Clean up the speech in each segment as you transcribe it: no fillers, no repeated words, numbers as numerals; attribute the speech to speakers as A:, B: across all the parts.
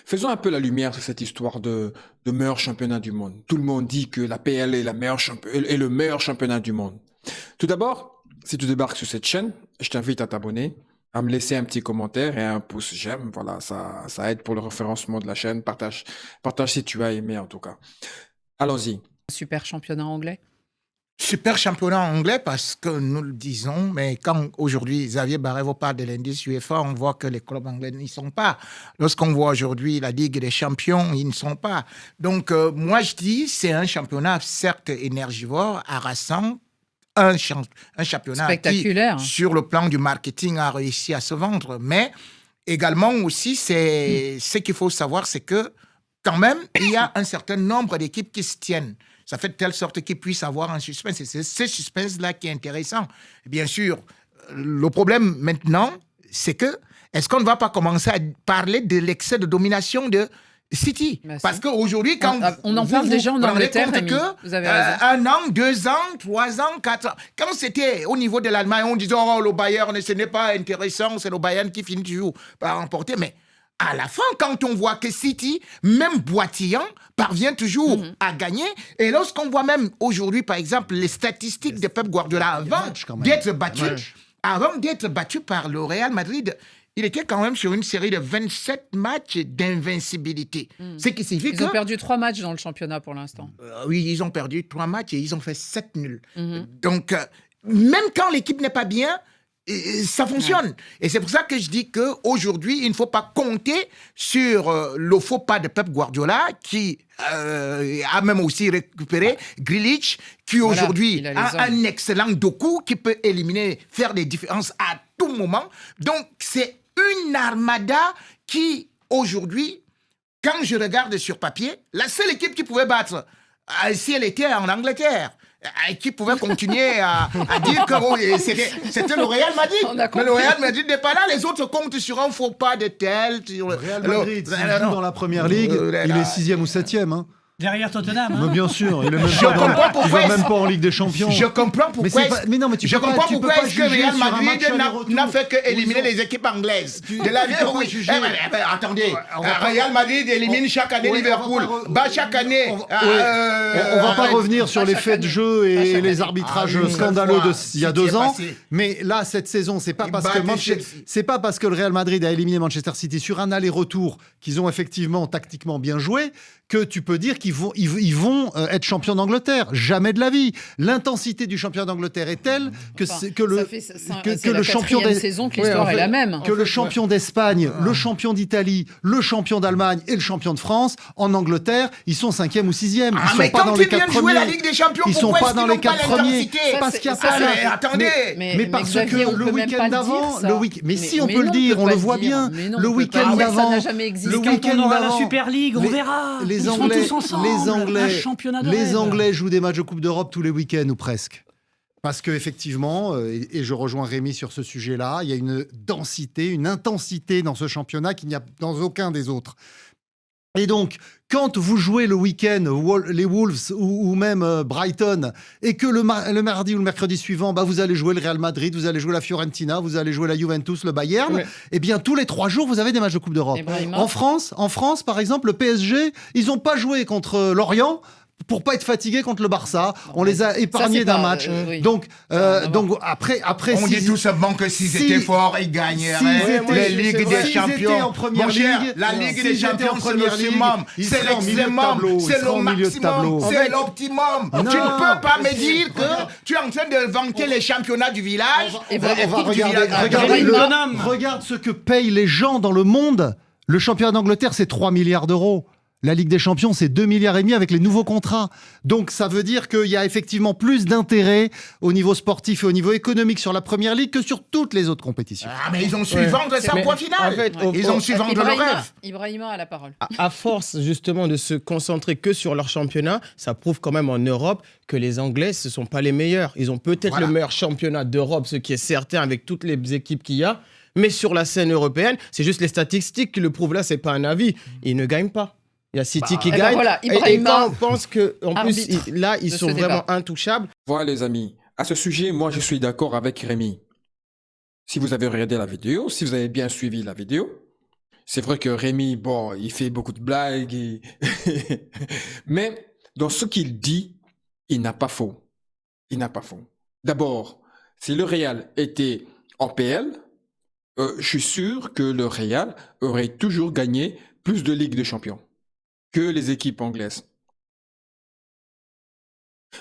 A: Faisons un peu la lumière sur cette histoire de meilleur championnat du monde. Tout le monde dit que la PL est, est le meilleur championnat du monde. Tout d'abord, si tu débarques sur cette chaîne, je t'invite à t'abonner, à me laisser un petit commentaire et un pouce j'aime. Voilà, ça aide pour le référencement de la chaîne. Partage si tu as aimé en tout cas. Allons-y.
B: Super championnat anglais.
C: Super championnat anglais parce que nous le disons, mais quand aujourd'hui Xavier Barrevo parle de l'indice UEFA, on voit que les clubs anglais n'y sont pas. Lorsqu'on voit aujourd'hui la Ligue des Champions, ils ne sont pas. Donc moi je dis, c'est un championnat certes énergivore, harassant, un championnat
B: spectaculaire
C: qui, sur le plan du marketing, a réussi à se vendre. Mais également aussi, ce qu'il faut savoir, c'est que quand même, il y a un certain nombre d'équipes qui se tiennent. Ça fait de telle sorte qu'ils puissent avoir un suspense. Et c'est ce suspense-là qui est intéressant. Bien sûr, le problème maintenant, c'est que, est-ce qu'on ne va pas commencer à parler de l'excès de domination de City? Parce qu'aujourd'hui, quand
B: on en parle déjà en Angleterre, vous avez raison.
C: 1 an, 2 ans, 3 ans, 4 ans. Quand c'était au niveau de l'Allemagne, on disait, oh, le Bayern, ce n'est pas intéressant, c'est le Bayern qui finit toujours par remporter. Mais à la fin, quand on voit que City, même boitillant, parvient toujours à gagner. Et lorsqu'on voit même aujourd'hui, par exemple, les statistiques de Pep Guardiola avant d'être battu par le Real Madrid, il était quand même sur une série de 27 matchs d'invincibilité. Ce qui signifie
B: Ils ont perdu 3 matchs dans le championnat pour l'instant.
C: Oui, ils ont perdu 3 matchs et ils ont fait 7 nuls. Donc, même quand l'équipe n'est pas bien, ça fonctionne. Ouais. Et c'est pour ça que je dis qu'aujourd'hui, il ne faut pas compter sur le faux pas de Pep Guardiola qui a même aussi récupéré Grealish, qui aujourd'hui a un excellent Doku qui peut éliminer, faire des différences à tout moment. Donc, c'est une armada qui, aujourd'hui, quand je regarde sur papier, la seule équipe qui pouvait battre, si elle était en Angleterre, qui pouvait continuer à dire que c'était le Real Madrid. Mais le Real Madrid n'est pas là. Les autres comptent sur un faux pas de tel.
D: Le Real Madrid, s'il joue dans la Première Ligue, il est 6e ou 7e. Hein.
E: Derrière Tottenham.
D: Mais bien sûr, il ne va même pas en Ligue des Champions.
C: Je comprends pourquoi.
D: Mais non, mais tu peux pas
C: est-ce que Real Madrid n'a fait qu'éliminer les équipes anglaises. De la vie, oui. Attendez, Real Madrid élimine chaque année Liverpool. Chaque année.
D: On va pas revenir sur les faits de jeu et les arbitrages scandaleux d'il y a 2 ans. Mais là, cette saison, c'est pas parce que le Real Madrid a éliminé Manchester City sur un aller-retour qu'ils ont effectivement tactiquement bien joué que tu peux dire qu'ils vont être champions d'Angleterre. Jamais de la vie. L'intensité du championnat d'Angleterre est telle que le champion
B: saison que l'histoire est la même.
D: Que le champion d'Espagne, le champion d'Italie, le champion d'Allemagne et le champion de France, en Angleterre, ils sont 5e ou 6e. Ils sont pas dans les 4 premiers.
C: La Ligue des Champions,
D: ils sont pas dans les 4 premiers.
C: Parce qu'il y a pas
D: mais parce que le week-end d'avant, mais si on peut le dire, on le voit bien. Le week-end d'avant,
E: quand on aura la Super League, on verra. Les
D: Anglais jouent des matchs de Coupe d'Europe tous les week-ends ou presque. Parce qu'effectivement, et je rejoins Rémi sur ce sujet-là, il y a une densité, une intensité dans ce championnat qu'il n'y a dans aucun des autres. Et donc, quand vous jouez le week-end, les Wolves ou même Brighton, et que le mardi ou le mercredi suivant, vous allez jouer le Real Madrid, vous allez jouer la Fiorentina, vous allez jouer la Juventus, le Bayern, eh bien, tous les 3 jours, vous avez des matchs de Coupe d'Europe. En France, par exemple, le PSG, ils n'ont pas joué contre Lorient, pour pas être fatigué contre le Barça, on les a épargnés d'un match. Donc après,
C: on dit tout simplement que s'ils étaient forts, ils gagneraient les Ligues des Champions. Mon cher, la Ligue des Champions, c'est le summum, c'est l'extrêmum, c'est le maximum, c'est l'optimum. Tu ne peux pas me dire que tu es en train de vanter les championnats du village.
D: Regarde ce que payent les gens dans le monde. Le championnat d'Angleterre, c'est 3 milliards d'euros. La Ligue des Champions, c'est 2,5 milliards avec les nouveaux contrats. Donc, ça veut dire qu'il y a effectivement plus d'intérêt au niveau sportif et au niveau économique sur la Première Ligue que sur toutes les autres compétitions.
C: Mais ils ont su vendre ça au point final. En fait, ils ont su vendre le rêve.
B: Ibrahima a la parole.
F: À force, justement, de se concentrer que sur leur championnat, ça prouve quand même en Europe que les Anglais, ce ne sont pas les meilleurs. Ils ont peut-être le meilleur championnat d'Europe, ce qui est certain avec toutes les équipes qu'il y a. Mais sur la scène européenne, c'est juste les statistiques qui le prouvent. Là, ce n'est pas un avis. Ils ne gagnent pas. Il y a City qui gagne. Et quand on pense qu'en plus, là, ils sont vraiment intouchables.
A: Voilà, les amis. À ce sujet, moi, je suis d'accord avec Rémi. Si vous avez regardé la vidéo, si vous avez bien suivi la vidéo, C'est vrai que Rémi, bon, il fait beaucoup de blagues, mais dans ce qu'il dit, il n'a pas faux. Il n'a pas faux. D'abord, si le Real était en PL, je suis sûr que le Real aurait toujours gagné plus de Ligue des Champions que les équipes anglaises.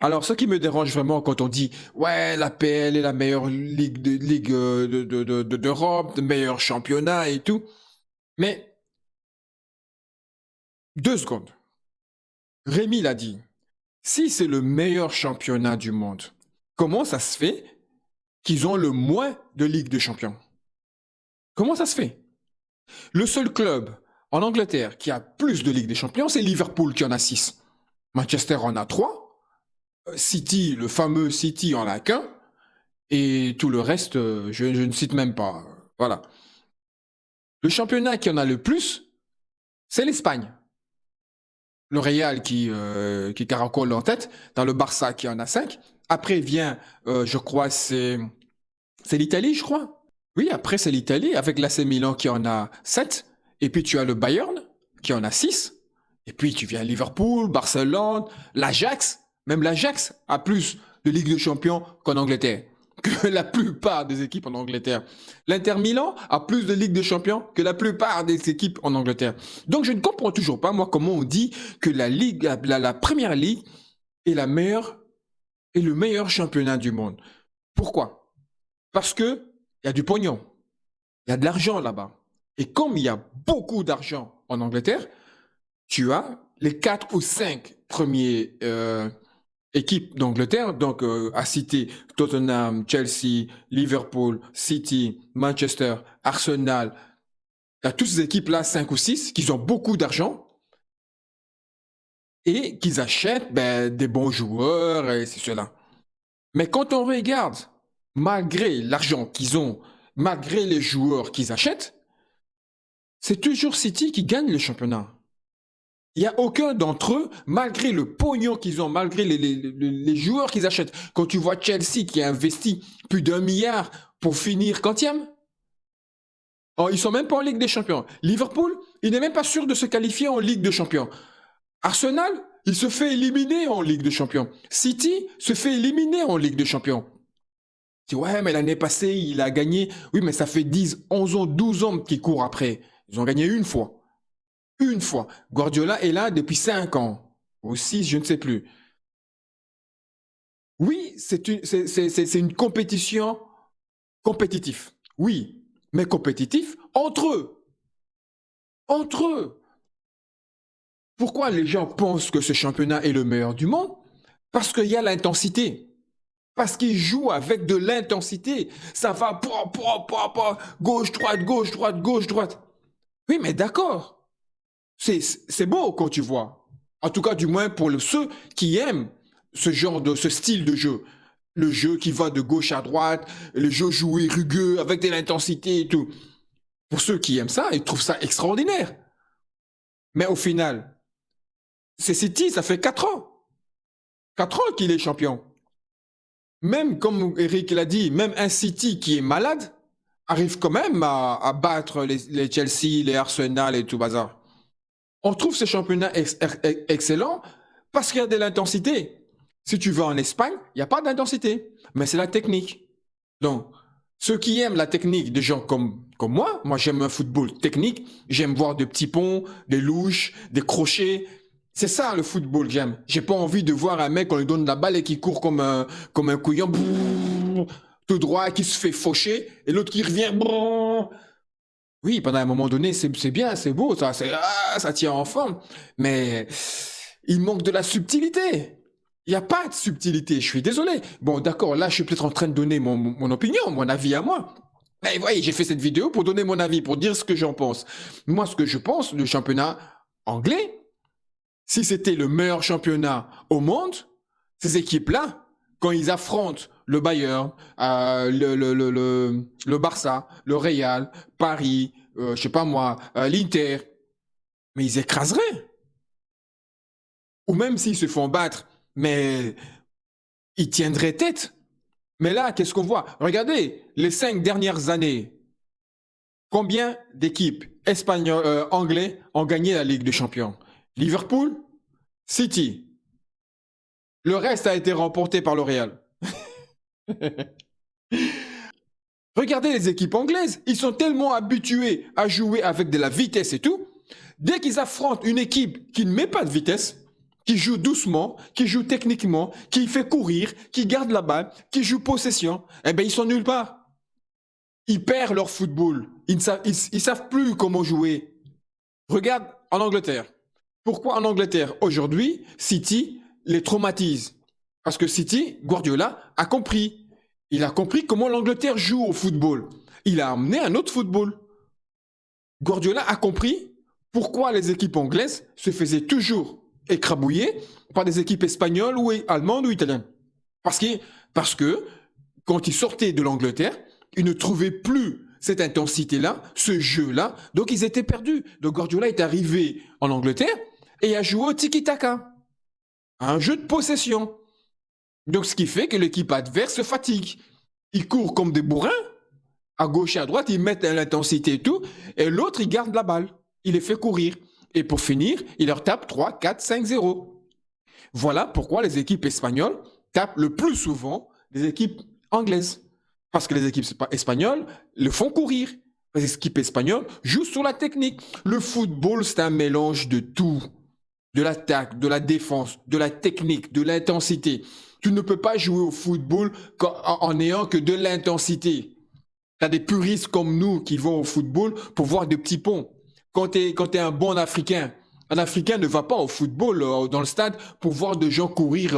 A: Alors, ce qui me dérange vraiment quand on dit ouais, la PL est la meilleure d'Europe, le meilleur championnat et tout, mais 2 secondes. Rémi l'a dit. Si c'est le meilleur championnat du monde, comment ça se fait qu'ils ont le moins de Ligue des Champions? Comment ça se fait? Le seul club en Angleterre qui a plus de Ligue des Champions, c'est Liverpool qui en a 6. Manchester en a 3. City, le fameux City, en a qu'un. Et tout le reste, je ne cite même pas. Voilà. Le championnat qui en a le plus, c'est l'Espagne. Le Real qui caracole en tête. Dans le Barça qui en a 5. Après vient, je crois, c'est l'Italie, je crois. Oui, après c'est l'Italie avec l'AC Milan qui en a 7. Et puis tu as le Bayern qui en a 6. Et puis tu viens Liverpool, Barcelone, l'Ajax. Même l'Ajax a plus de Ligue des Champions qu'en Angleterre, que la plupart des équipes en Angleterre. L'Inter Milan a plus de Ligue des Champions que la plupart des équipes en Angleterre. Donc je ne comprends toujours pas, moi, comment on dit que la première ligue est la meilleure et le meilleur championnat du monde. Pourquoi? Parce que il y a du pognon, il y a de l'argent là-bas. Et comme il y a beaucoup d'argent en Angleterre, tu as les 4 ou 5 premiers équipes d'Angleterre, donc à citer Tottenham, Chelsea, Liverpool, City, Manchester, Arsenal. Tu as toutes ces équipes-là, 5 ou 6, qui ont beaucoup d'argent et qui achètent des bons joueurs et c'est cela. Mais quand on regarde, malgré l'argent qu'ils ont, malgré les joueurs qu'ils achètent, c'est toujours City qui gagne le championnat. Il n'y a aucun d'entre eux, malgré le pognon qu'ils ont, malgré les joueurs qu'ils achètent. Quand tu vois Chelsea qui a investi plus d'1 milliard pour finir quantième, oh, ils sont même pas en Ligue des Champions. Liverpool, il n'est même pas sûr de se qualifier en Ligue des Champions. Arsenal, il se fait éliminer en Ligue des Champions. City se fait éliminer en Ligue des Champions. Tu dis, ouais, mais l'année passée, il a gagné. Oui, mais ça fait 10, 11 ans, 12 ans qu'ils courent après. Ils ont gagné une fois. Une fois. Guardiola est là depuis 5 ans. Ou 6, je ne sais plus. Oui, c'est une compétition compétitive. Oui, mais compétitif entre eux. Entre eux. Pourquoi les gens pensent que ce championnat est le meilleur du monde? Parce qu'il y a l'intensité. Parce qu'ils jouent avec de l'intensité. Ça va gauche, droite, gauche, droite, gauche, droite. Oui, mais d'accord. C'est beau quand tu vois. En tout cas, du moins pour ceux qui aiment ce style de jeu. Le jeu qui va de gauche à droite, le jeu joué rugueux, avec de l'intensité et tout. Pour ceux qui aiment ça, ils trouvent ça extraordinaire. Mais au final, c'est City, ça fait 4 ans. 4 ans qu'il est champion. Même, comme Eric l'a dit, même un City qui est malade arrive quand même à battre les Chelsea, les Arsenal et tout bazar. On trouve ce championnat excellent parce qu'il y a de l'intensité. Si tu vas en Espagne, il n'y a pas d'intensité, mais c'est la technique. Donc, ceux qui aiment la technique, des gens comme moi j'aime un football technique, j'aime voir des petits ponts, des louches, des crochets. C'est ça le football que j'aime. J'ai pas envie de voir un mec, on lui donne la balle et qui court comme un couillon, tout droit, qui se fait faucher, et l'autre qui revient. Oui, pendant un moment donné, c'est bien, c'est beau, ça tient en forme, mais il manque de la subtilité. Il n'y a pas de subtilité, je suis désolé. Bon, d'accord, là, je suis peut-être en train de donner mon opinion, mon avis à moi. Mais voyez, j'ai fait cette vidéo pour donner mon avis, pour dire ce que j'en pense. Moi, ce que je pense, le championnat anglais, si c'était le meilleur championnat au monde, ces équipes-là, quand ils affrontent le Bayern, le Barça, le Real, Paris, je sais pas moi, l'Inter, mais ils écraseraient. Ou même s'ils se font battre, mais ils tiendraient tête. Mais là, qu'est-ce qu'on voit? Regardez, les 5 dernières années, combien d'équipes anglais ont gagné la Ligue des Champions? Liverpool, City. Le reste a été remporté par le Real. Regardez les équipes anglaises, ils sont tellement habitués à jouer avec de la vitesse et tout. Dès qu'ils affrontent une équipe qui ne met pas de vitesse, qui joue doucement, qui joue techniquement, qui fait courir, qui garde la balle, qui joue possession, eh ben ils sont nulle part. Ils perdent leur football. Ils savent plus comment jouer. Regarde en Angleterre. Pourquoi en Angleterre, aujourd'hui, City les traumatise? Parce que City, Guardiola, a compris. Il a compris comment l'Angleterre joue au football. Il a amené un autre football. Guardiola a compris pourquoi les équipes anglaises se faisaient toujours écrabouiller par des équipes espagnoles ou allemandes ou italiennes. Parce que quand ils sortaient de l'Angleterre, ils ne trouvaient plus cette intensité-là, ce jeu-là, donc ils étaient perdus. Donc Guardiola est arrivé en Angleterre et a joué au tiki-taka, un jeu de possession. Donc, ce qui fait que l'équipe adverse se fatigue. Ils courent comme des bourrins, à gauche et à droite, ils mettent l'intensité et tout, et l'autre, il garde la balle. Il les fait courir. Et pour finir, il leur tape 3, 4, 5-0. Voilà pourquoi les équipes espagnoles tapent le plus souvent les équipes anglaises. Parce que les équipes espagnoles le font courir. Les équipes espagnoles jouent sur la technique. Le football, c'est un mélange de tout. De l'attaque, de la défense, de la technique, de l'intensité. Tu ne peux pas jouer au football en n'ayant que de l'intensité. Tu as des puristes comme nous qui vont au football pour voir des petits ponts. Quand tu es un bon Africain ne va pas au football dans le stade pour voir des gens courir.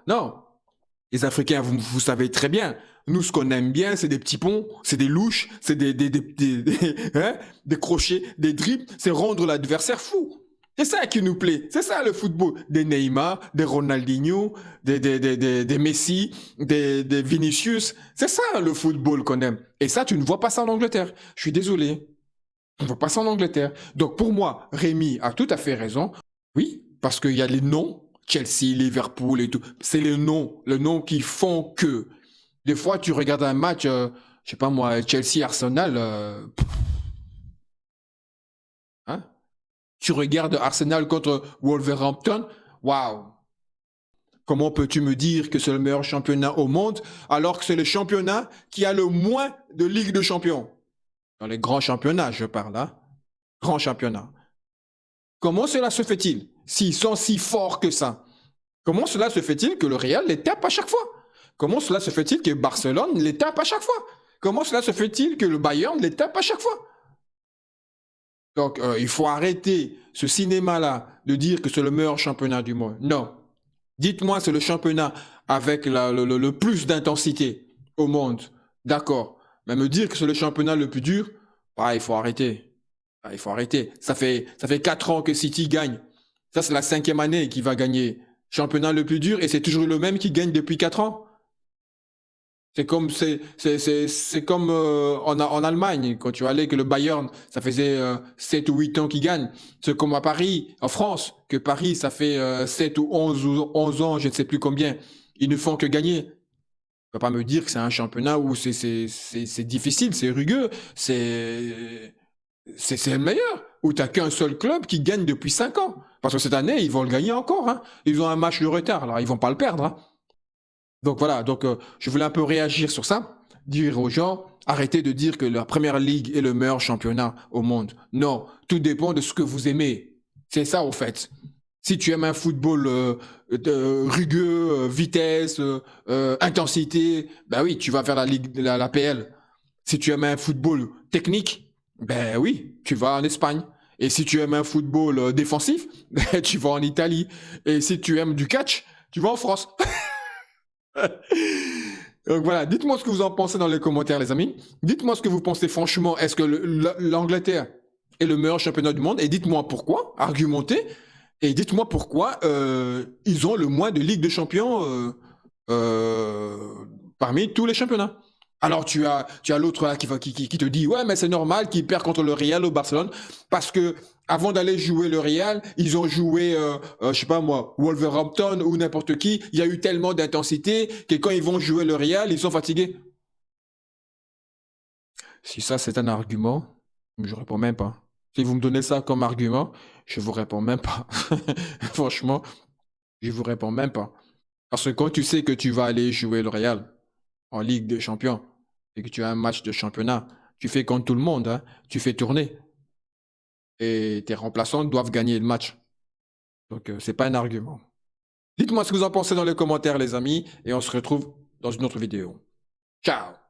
A: Non. Les Africains, vous savez très bien. Nous, ce qu'on aime bien, c'est des petits ponts, c'est des louches, c'est des crochets, des dribbles, c'est rendre l'adversaire fou. C'est ça qui nous plaît. C'est ça le football. Des Neymar, des Ronaldinho, des Messi, des Vinicius. C'est ça le football qu'on aime. Et ça, tu ne vois pas ça en Angleterre. Je suis désolé. Tu ne vois pas ça en Angleterre. Donc pour moi, Rémi a tout à fait raison. Oui, parce qu'il y a les noms, Chelsea, Liverpool et tout. C'est les noms qui font que. Des fois, tu regardes un match, je sais pas moi, Chelsea-Arsenal. Tu regardes Arsenal contre Wolverhampton, waouh! Comment peux-tu me dire que c'est le meilleur championnat au monde alors que c'est le championnat qui a le moins de Ligue de Champions? Dans les grands championnats, je parle, hein? Grands championnats. Comment cela se fait-il s'ils sont si forts que ça? Comment cela se fait-il que le Real les tape à chaque fois? Comment cela se fait-il que Barcelone les tape à chaque fois? Comment cela se fait-il que le Bayern les tape à chaque fois? Donc, il faut arrêter ce cinéma-là de dire que c'est le meilleur championnat du monde. Non. Dites-moi, c'est le championnat avec le plus d'intensité au monde. D'accord. Mais me dire que c'est le championnat le plus dur, il faut arrêter. Il faut arrêter. Ça fait 4 ans que City gagne. Ça, c'est la 5e année qu'il va gagner. Championnat le plus dur et c'est toujours le même qui gagne depuis 4 ans. C'est comme en Allemagne, quand tu allais que le Bayern, ça faisait 7 ou 8 ans qu'il gagne. C'est comme à Paris, en France, que Paris, ça fait 7 ou 11 ans, je ne sais plus combien. Ils ne font que gagner. Tu ne peux pas me dire que c'est un championnat où c'est difficile, c'est rugueux, c'est le meilleur, où tu n'as qu'un seul club qui gagne depuis 5 ans. Parce que cette année, ils vont le gagner encore. Hein. Ils ont un match de retard, alors ils ne vont pas le perdre. Hein. Donc voilà, je voulais un peu réagir sur ça, dire aux gens, arrêtez de dire que la Première Ligue est le meilleur championnat au monde. Non, tout dépend de ce que vous aimez. C'est ça au fait. Si tu aimes un football rugueux, vitesse, intensité, ben oui, tu vas faire la PL. Si tu aimes un football technique, ben oui, tu vas en Espagne. Et si tu aimes un football défensif, ben, tu vas en Italie. Et si tu aimes du catch, tu vas en France. Donc voilà, dites-moi ce que vous en pensez dans les commentaires, les amis. Dites-moi ce que vous pensez franchement. Est-ce que l'Angleterre est le meilleur championnat du monde? Et dites-moi pourquoi, argumentez. Et dites-moi pourquoi ils ont le moins de Ligue de Champions parmi tous les championnats. Alors tu as l'autre là qui te dit ouais mais c'est normal qu'ils perdent contre le Real au Barcelone parce que avant d'aller jouer le Real, ils ont joué je sais pas moi Wolverhampton ou n'importe qui, il y a eu tellement d'intensité que quand ils vont jouer le Real, ils sont fatigués. Si ça, c'est un argument, je réponds même pas. Si vous me donnez ça comme argument, je vous réponds même pas. Franchement, je vous réponds même pas. Parce que quand tu sais que tu vas aller jouer le Real en Ligue des Champions et que tu as un match de championnat, tu fais comme tout le monde, hein, tu fais tourner. Et tes remplaçants doivent gagner le match. Donc, c'est pas un argument. Dites-moi ce que vous en pensez dans les commentaires, les amis, et on se retrouve dans une autre vidéo. Ciao!